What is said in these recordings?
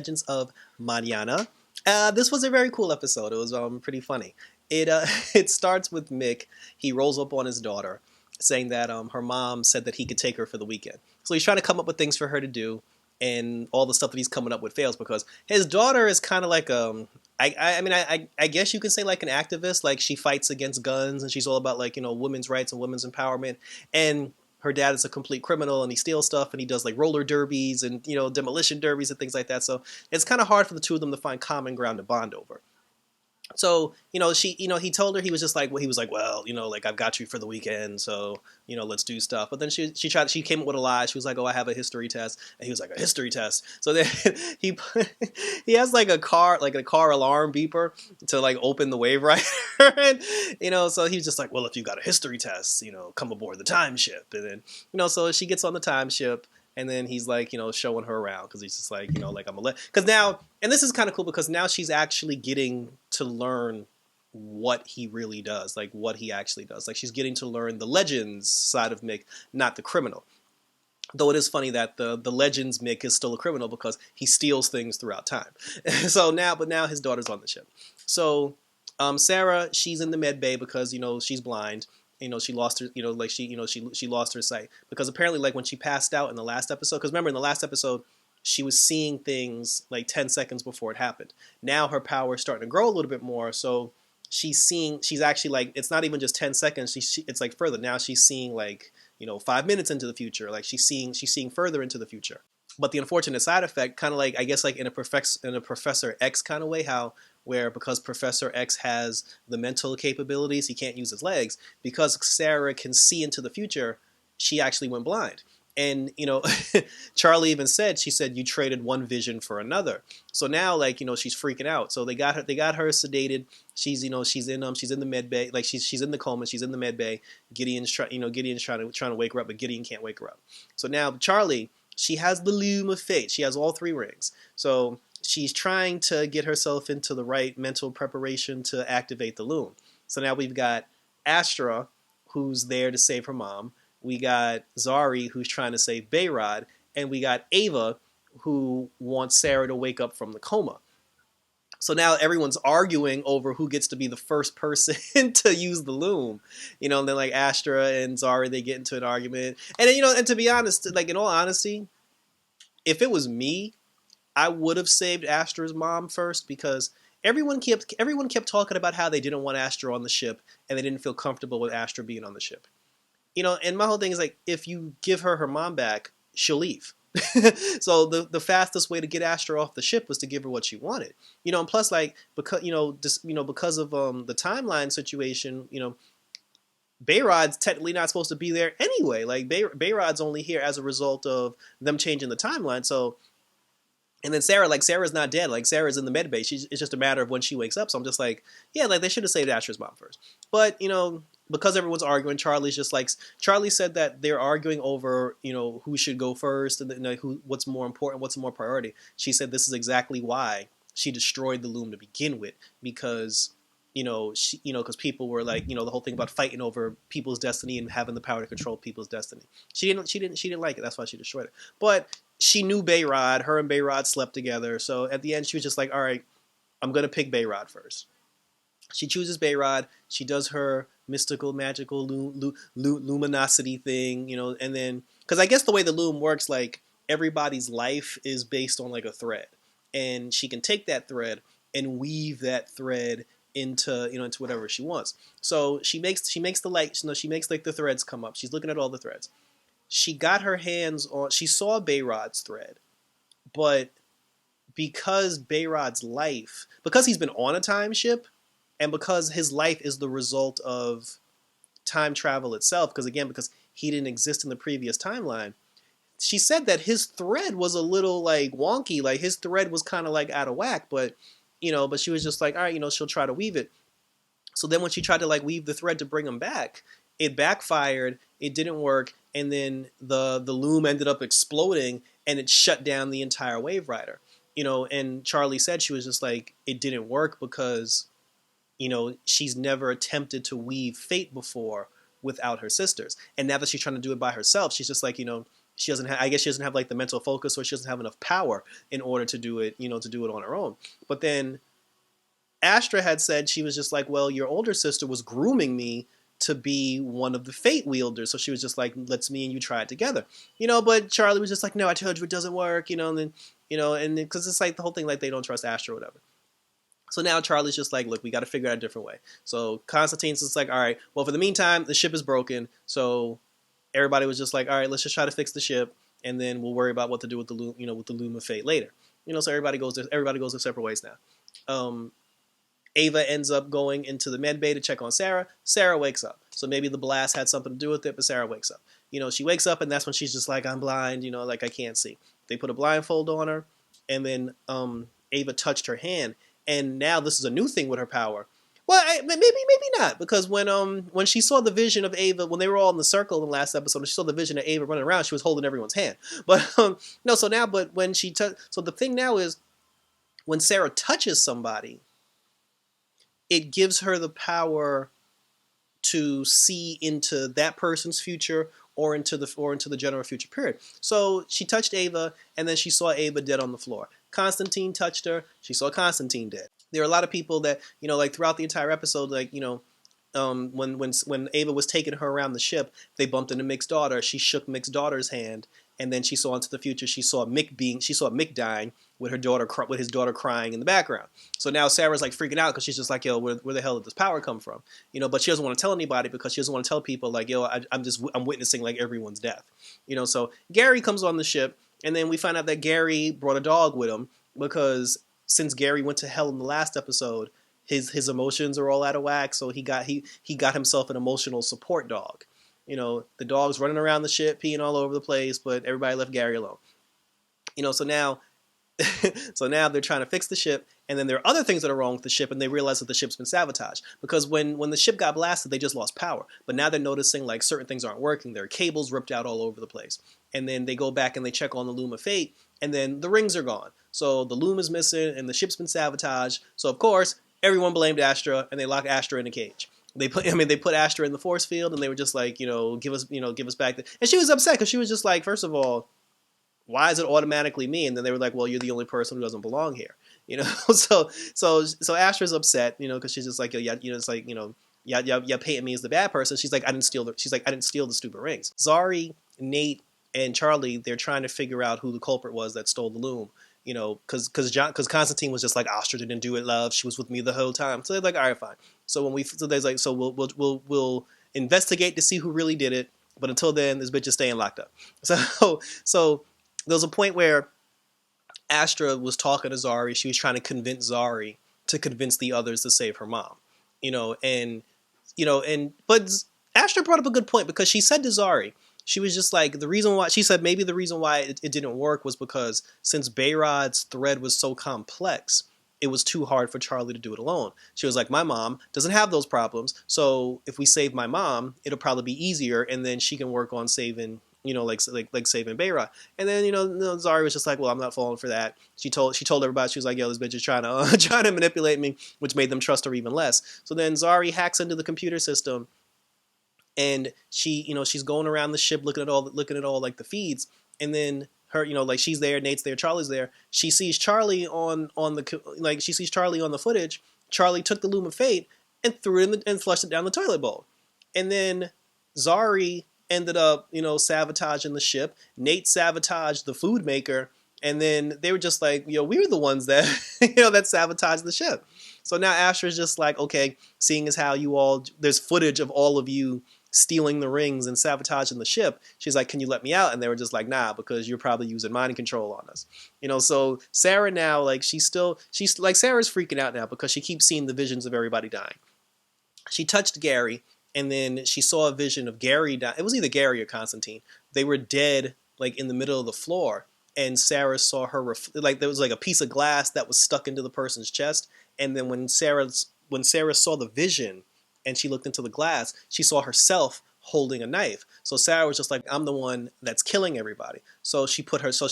Legends of Manana. This was a very cool episode. It was pretty funny. It it starts with Mick. He rolls up on his daughter, saying that her mom said that he could take her for the weekend. So he's trying to come up with things for her to do, and all the stuff that he's coming up with fails because his daughter is kind of like I guess you could say like an activist. Like she fights against guns and she's all about like women's rights and women's empowerment. And her dad is a complete criminal and he steals stuff and he does like roller derbies and demolition derbies and things like that. So it's kind of hard for the two of them to find common ground to bond over. So, he told her, he was just like, well, he was like, well, like I've got you for the weekend. So, let's do stuff. But then she came up with a lie. She was like, oh, I have a history test. And he was like, a history test. So then he has like a car alarm beeper to like open the wave rider. And, so he's just like, well, if you got a history test, come aboard the time ship. And then, so she gets on the time ship. And then he's like, showing her around because he's just like, like because now, and this is kind of cool because now she's actually getting to learn what he really does, like what he actually does. Like she's getting to learn the Legends side of Mick, not the criminal. Though it is funny that the Legends Mick is still a criminal because he steals things throughout time. But now his daughter's on the ship. So Sara, she's in the med bay because, she's blind. She lost her, she lost her sight because apparently like when she passed out in the last episode, because remember in the last episode, she was seeing things like 10 seconds before it happened. Now her power is starting to grow a little bit more. So she's actually like, it's not even just 10 seconds. It's like further. Now she's seeing like, 5 minutes into the future. Like she's seeing further into the future. But the unfortunate side effect, kind of like, I guess like in a Professor X kind of way, where because Professor X has the mental capabilities, he can't use his legs. Because Sara can see into the future, she actually went blind. And, Charlie even said, you traded one vision for another. So now, like, she's freaking out. So they got her sedated. She's in the med bay. Like she's in the coma. She's in the med bay. Gideon's trying to wake her up, but Gideon can't wake her up. So now Charlie, she has the loom of fate. She has all 3 rings. So she's trying to get herself into the right mental preparation to activate the loom. So now we've got Astra, who's there to save her mom. We got Zari, who's trying to save Bayrod. And we got Ava, who wants Sara to wake up from the coma. So now everyone's arguing over who gets to be the first person to use the loom. And then like Astra and Zari, they get into an argument. And then, and to be honest, like in all honesty, if it was me, I would have saved Astra's mom first because everyone kept talking about how they didn't want Astra on the ship and they didn't feel comfortable with Astra being on the ship. And my whole thing is like, if you give her mom back, she'll leave. So the fastest way to get Astra off the ship was to give her what she wanted. And plus like because because of the timeline situation, Bayrod's technically not supposed to be there anyway. Like Bayrod's only here as a result of them changing the timeline. So. And then Sarah's not dead. Like, Sarah's in the med bay. It's just a matter of when she wakes up. So I'm just like, yeah, like, they should have saved Astra's mom first. But, because everyone's arguing, Charlie said that they're arguing over, who should go first and what's more important, what's more priority. She said this is exactly why she destroyed the loom to begin with. Because, because people were like, the whole thing about fighting over people's destiny and having the power to control people's destiny. She didn't like it. That's why she destroyed it. But she knew Bayrod. Her and Bayrod slept together. So at the end, she was just like, all right, I'm going to pick Bayrod first. She chooses Bayrod. She does her mystical, magical luminosity thing, and then, because I guess the way the loom works, like, everybody's life is based on, like, a thread. And she can take that thread and weave that thread into whatever she wants. So she makes the light, she makes, like, the threads come up. She's looking at all the threads. She got her hands on, she saw Bayrod's thread, but because Bayrod's life, because he's been on a time ship, and because his life is the result of time travel itself, because he didn't exist in the previous timeline, she said that his thread was a little like wonky, like his thread was kind of like out of whack, but she was just like, all right, she'll try to weave it. So then when she tried to like weave the thread to bring him back, it backfired, it didn't work, and then the loom ended up exploding and it shut down the entire Wave Rider. And Charlie said she was just like, it didn't work because, she's never attempted to weave fate before without her sisters. And now that she's trying to do it by herself, she's just like, she doesn't have, I guess she doesn't have like the mental focus, or she doesn't have enough power in order to do it, to do it on her own. But then Astra had said, she was just like, well, your older sister was grooming me to be one of the fate wielders. So she was just like, let's me and you try it together. But Charlie was just like, no, I told you it doesn't work, and then, and because it's like the whole thing, like they don't trust Astra or whatever. So now Charlie's just like, look, we got to figure out a different way. So Constantine's just like, all right, well, for the meantime, the ship is broken. So everybody was just like, all right, let's just try to fix the ship, and then we'll worry about what to do with the loom, with the loom of fate later. So everybody goes their separate ways now. Ava ends up going into the med bay to check on Sara. Sara wakes up. So maybe the blast had something to do with it, but Sara wakes up. She wakes up, and that's when she's just like, I'm blind, like I can't see. They put a blindfold on her, and then Ava touched her hand, and now this is a new thing with her power. Well, maybe not, because when she saw the vision of Ava, when they were all in the circle in the last episode, and she saw the vision of Ava running around, she was holding everyone's hand. But no, so now, but when she so the thing now is, when Sara touches somebody, it gives her the power to see into that person's future, or into the general future period. So she touched Ava, and then she saw Ava dead on the floor. Constantine touched her. She saw Constantine dead. There are a lot of people that, like throughout the entire episode, like, when Ava was taking her around the ship, they bumped into Mick's daughter. She shook Mick's daughter's hand, and then she saw into the future. She saw Mick dying with his daughter crying in the background. So now Sarah's like freaking out, because she's just like, yo, where the hell did this power come from? But she doesn't want to tell anybody, because she doesn't want to tell people like, yo, I'm witnessing like everyone's death. So Gary comes on the ship, and then we find out that Gary brought a dog with him, because since Gary went to hell in the last episode, his emotions are all out of whack. So he got himself an emotional support dog. The dog's running around the ship, peeing all over the place, but everybody left Gary alone. So now they're trying to fix the ship, and then there are other things that are wrong with the ship, and they realize that the ship's been sabotaged. Because when the ship got blasted, they just lost power. But now they're noticing like certain things aren't working. There are cables ripped out all over the place. And then they go back and they check on the Loom of Fate, and then the rings are gone. So the loom is missing, and the ship's been sabotaged. So of course, everyone blamed Astra, and they locked Astra in a cage. They put Astra in the force field, and they were just like, give us back. And she was upset, because she was just like, first of all, why is it automatically me? And then they were like, well, you're the only person who doesn't belong here. So Astra's upset, because she's just like, it's like, you're painting me as the bad person. She's like, I didn't steal the stupid rings. Zari, Nate, and Charlie, they're trying to figure out who the culprit was that stole the loom. Because Constantine was just like, Astra didn't do it, love. She was with me the whole time. So they're like, all right, fine. So we'll investigate to see who really did it. But until then, this bitch is staying locked up. So there was a point where Astra was talking to Zari. She was trying to convince Zari to convince the others to save her mom. But Astra brought up a good point, because she said to Zari, she was just like, the reason why it didn't work was because since Bayrod's thread was so complex, it was too hard for Charlie to do it alone. She was like, my mom doesn't have those problems, so if we save my mom, it'll probably be easier, and then she can work on saving, like saving Bayrod. And then, Zari was just like, well, I'm not falling for that. She told everybody, she was like, yo, this bitch is trying to manipulate me, which made them trust her even less. So then Zari hacks into the computer system, and she's going around the ship looking at all like the feeds, and then her, like she's there, Nate's there, Charlie's there. She sees Charlie on the footage. Charlie took the Loom of Fate and threw it and flushed it down the toilet bowl. And then Zari ended up, sabotaging the ship. Nate sabotaged the food maker, and then they were just like, we were the ones that that sabotaged the ship. So now Astra's just like, okay, seeing as how there's footage of all of you stealing the rings and sabotaging the ship, she's like, can you let me out? And they were just like, nah, because you're probably using mind control on us. So Sara now, like, she's like, Sarah's freaking out now, because she keeps seeing the visions of everybody dying. She touched Gary, and then she saw a vision of Gary dying. It was either Gary or Constantine. They were dead, like, in the middle of the floor, and Sara saw her, like, there was like a piece of glass that was stuck into the person's chest, and then when Sara saw the vision, and she looked into the glass, she saw herself holding a knife. So Sarah was just like, I'm the one that's killing everybody. So she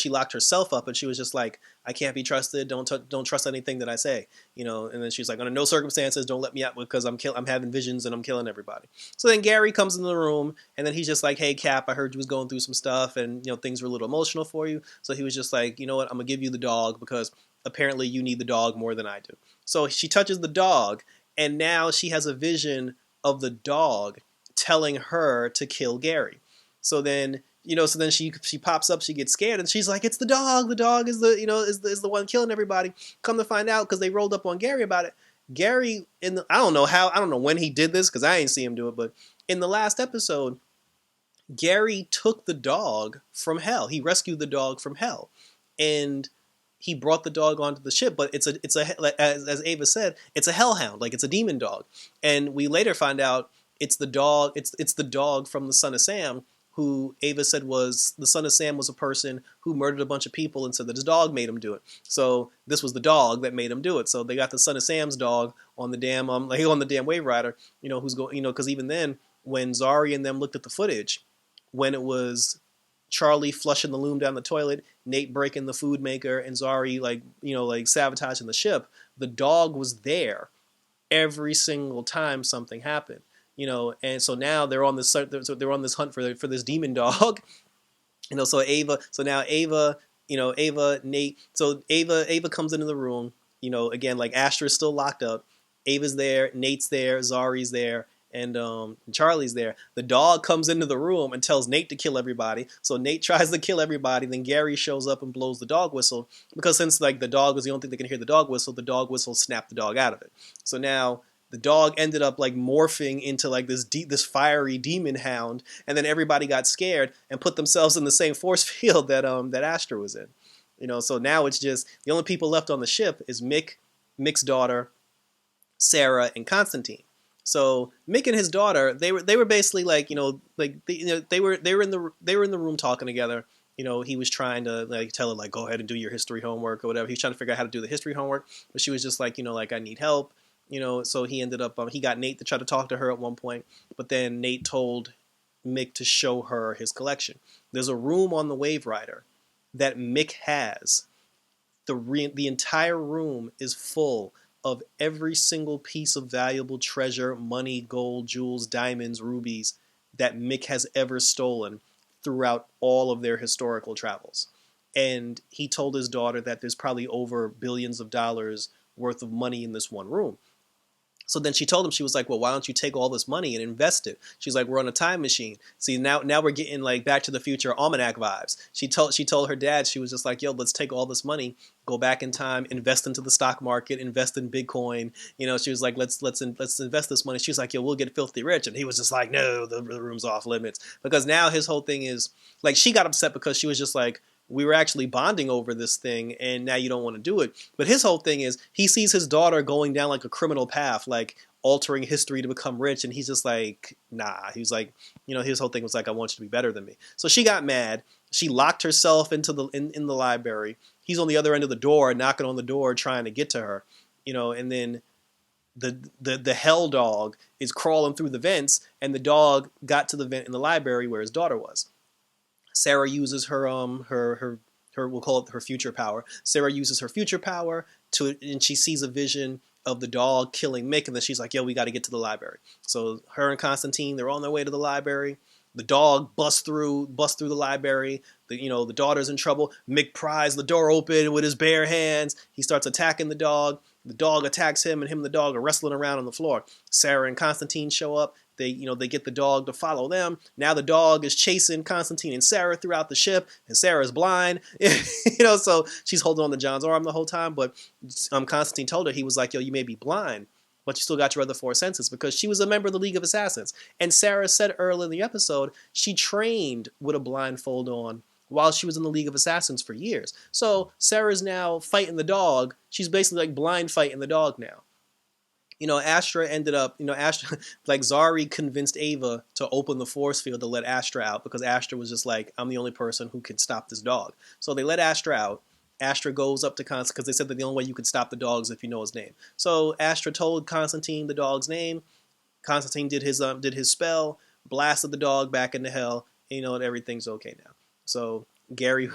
locked herself up, and she was just like, I can't be trusted. Don't trust anything that I say, And then she's like, under no circumstances, don't let me out because I'm having visions and I'm killing everybody. So then Gary comes in the room, and then he's just like, hey Cap, I heard you was going through some stuff, and things were a little emotional for you. So he was just like, you know what, I'm gonna give you the dog because apparently you need the dog more than I do. So she touches the dog, and now she has a vision of the dog telling her to kill Gary. So then, she pops up, she gets scared, and she's like, "It's the dog. The dog is the one killing everybody." Come to find out, because they rolled up on Gary about it. Gary, I don't know when he did this because I ain't see him do it, but in the last episode, Gary took the dog from hell. He rescued the dog from hell, and he brought the dog onto the ship. But it's a as Ava said, it's a hellhound, like it's a demon dog. And we later find out it's the dog. It's the dog from the Son of Sam, who Ava said was the Son of Sam was a person who murdered a bunch of people and said that his dog made him do it. So this was the dog that made him do it. So they got the Son of Sam's dog on the damn on the damn Wave Rider. Who's going because even then when Zari and them looked at the footage, when it was Charlie flushing the loom down the toilet, Nate breaking the food maker, and Zari like sabotaging the ship, the dog was there every single time something happened. And so now they're on this hunt for this demon dog. So now Ava, Nate, so Ava comes into the room. Again, like Astra's still locked up. Ava's there, Nate's there, Zari's there, and Charlie's there. The dog comes into the room and tells Nate to kill everybody. So Nate tries to kill everybody. Then Gary shows up and blows the dog whistle, because since like the dog was the only thing that can hear the dog whistle snapped the dog out of it. So now the dog ended up like morphing into like this fiery demon hound, and then everybody got scared and put themselves in the same force field that Astra was in. So now it's just the only people left on the ship is Mick's daughter, Sara, and Constantine. So Mick and his daughter, they were basically like they were in the room talking together. He was trying to like tell her like go ahead and do your history homework or whatever. He was trying to figure out how to do the history homework, but she was just like like I need help. So he ended up he got Nate to try to talk to her at one point, but then Nate told Mick to show her his collection. There's a room on the Wave Rider that Mick has. The entire room is full of every single piece of valuable treasure, money, gold, jewels, diamonds, rubies that Mick has ever stolen throughout all of their historical travels. And he told his daughter that there's probably over billions of dollars worth of money in this one room. So then she told him, she was like, well, why don't you take all this money and invest it? She's like, we're on a time machine. See, now we're getting like Back to the Future almanac vibes. She told her dad, she was just like, yo, let's take all this money, go back in time, invest into the stock market, invest in Bitcoin. She was like, let's invest this money. She was like, yo, we'll get filthy rich. And he was just like, no, the room's off limits. Because now his whole thing is like, she got upset because she was just like, we were actually bonding over this thing, and now you don't want to do it. But his whole thing is he sees his daughter going down like a criminal path, like altering history to become rich, and he's just like, nah. He was like, his whole thing was like, I want you to be better than me. So she got mad. She locked herself into in the library. He's on the other end of the door, knocking on the door, trying to get to her. And then the hell dog is crawling through the vents, and the dog got to the vent in the library where his daughter was. Sara uses her we'll call it her future power. Sara uses her future power and she sees a vision of the dog killing Mick, and then she's like, yo, we got to get to the library. So her and Constantine, they're on their way to the library. The dog busts through the library. The daughter's in trouble. Mick pries the door open with his bare hands. He starts attacking the dog. The dog attacks him, and him and the dog are wrestling around on the floor. Sara and Constantine show up. They get the dog to follow them. Now the dog is chasing Constantine and Sara throughout the ship, and Sarah's blind. So she's holding on to John's arm the whole time. But Constantine told her, he was like, yo, you may be blind, but you still got your other four senses, because she was a member of the League of Assassins. And Sara said earlier in the episode, she trained with a blindfold on while she was in the League of Assassins for years. So Sarah's now fighting the dog. She's basically like blind fighting the dog now. Astra ended up, like Zari convinced Ava to open the force field to let Astra out, because Astra was just like, I'm the only person who can stop this dog. So they let Astra out. Astra goes up to Constantine, because they said that the only way you can stop the dog is if you know his name. So Astra told Constantine the dog's name. Constantine did his spell. blasted the dog back into hell. You know, and everything's okay now. So Gary,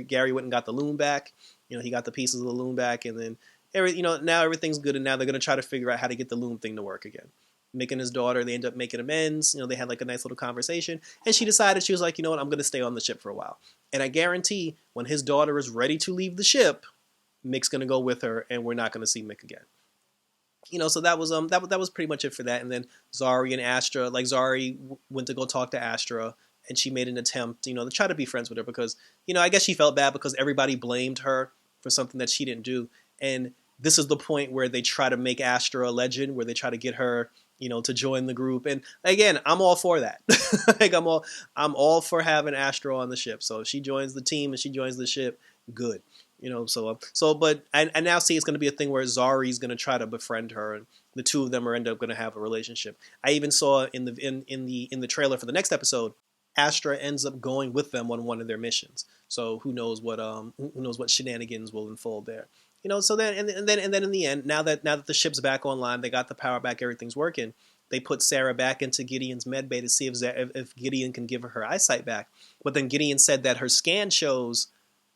Gary went and got the loom back. You know, he got the pieces of the loom back, and then now everything's good, and now they're gonna try to figure out how to get the loom thing to work again. Mick and his daughter, they end up making amends. You know, they had like a nice little conversation, and she decided, she was like, you know what, I'm gonna stay on the ship for a while. And I guarantee when his daughter is ready to leave the ship, Mick's gonna go with her, and we're not gonna see Mick again. You know, so that was that was pretty much it for that. And then Zari and Astra, like Zari went to go talk to Astra, and she made an attempt, you know, to try to be friends with her because, you know, I guess she felt bad because everybody blamed her for something that she didn't do. And this is the point where they try to make Astra a legend, where they try to get her, you know, to join the group. And again, I'm all for that. Like I'm all for having Astra on the ship. So if she joins the team and she joins the ship, good. You know, but I now see it's going to be a thing where Zari's going to try to befriend her, and the two of them are end up going to have a relationship. I even saw in the trailer for the next episode, Astra ends up going with them on one of their missions. So who knows what shenanigans will unfold there. You know, so then and then in the end, now that the ship's back online, they got the power back, everything's working. They put Sara back into Gideon's medbay to see if Gideon can give her eyesight back. But then Gideon said that her scan shows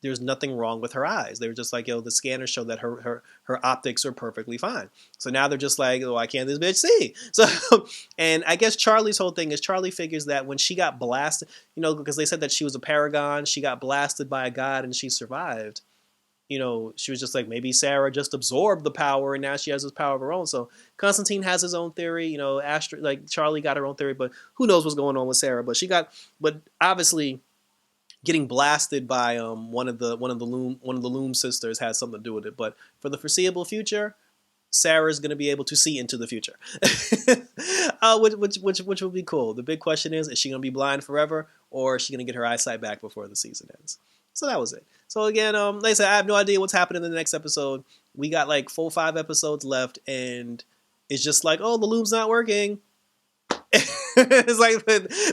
there's nothing wrong with her eyes. They were just like, yo, the scanners show that her optics are perfectly fine. So now they're just like, why can't this bitch see? So, and I guess Charlie's whole thing is Charlie figures that when she got blasted, you know, because they said that she was a paragon, she got blasted by a god and she survived. You know, she was just like, maybe Sara just absorbed the power and now she has this power of her own. So Constantine has his own theory, you know, Charlie got her own theory, but who knows what's going on with Sara. But obviously getting blasted by one of the loom sisters has something to do with it. But for the foreseeable future, Sarah's going to be able to see into the future, which will be cool. The big question is she going to be blind forever, or is she going to get her eyesight back before the season ends? So that was it. So again, like I said, I have no idea what's happening in the next episode. We got like 4-5 episodes left, and it's just like, oh, the loom's not working. It's like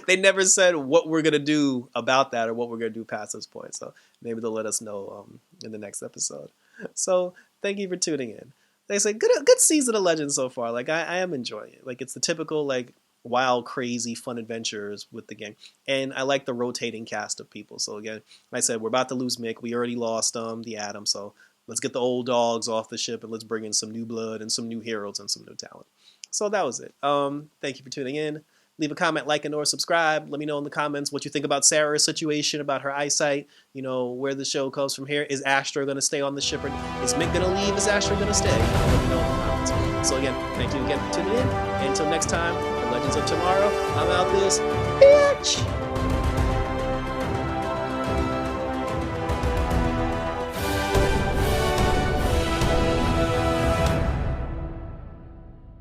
they never said what we're gonna do about that or what we're gonna do past this point. So maybe they'll let us know in the next episode. So thank you for tuning in. They say good season of Legends so far. Like I am enjoying it. Like it's the typical like wild, crazy, fun adventures with the game, and I like the rotating cast of people. So again, like I said, we're about to lose Mick. We already lost the Atom. So let's get the old dogs off the ship and let's bring in some new blood and some new heroes and some new talent. So that was it. Thank you for tuning in. Leave a comment, like, and or subscribe. Let me know in the comments what you think about Sara's situation, about her eyesight, you know, where the show goes from here. Is Astra going to stay on the ship, or is Mick going to leave? Is Astra going to stay? Let me know in the comments. So again, thank you again for tuning in. And until next time, for Legends of Tomorrow, I'm out this bitch.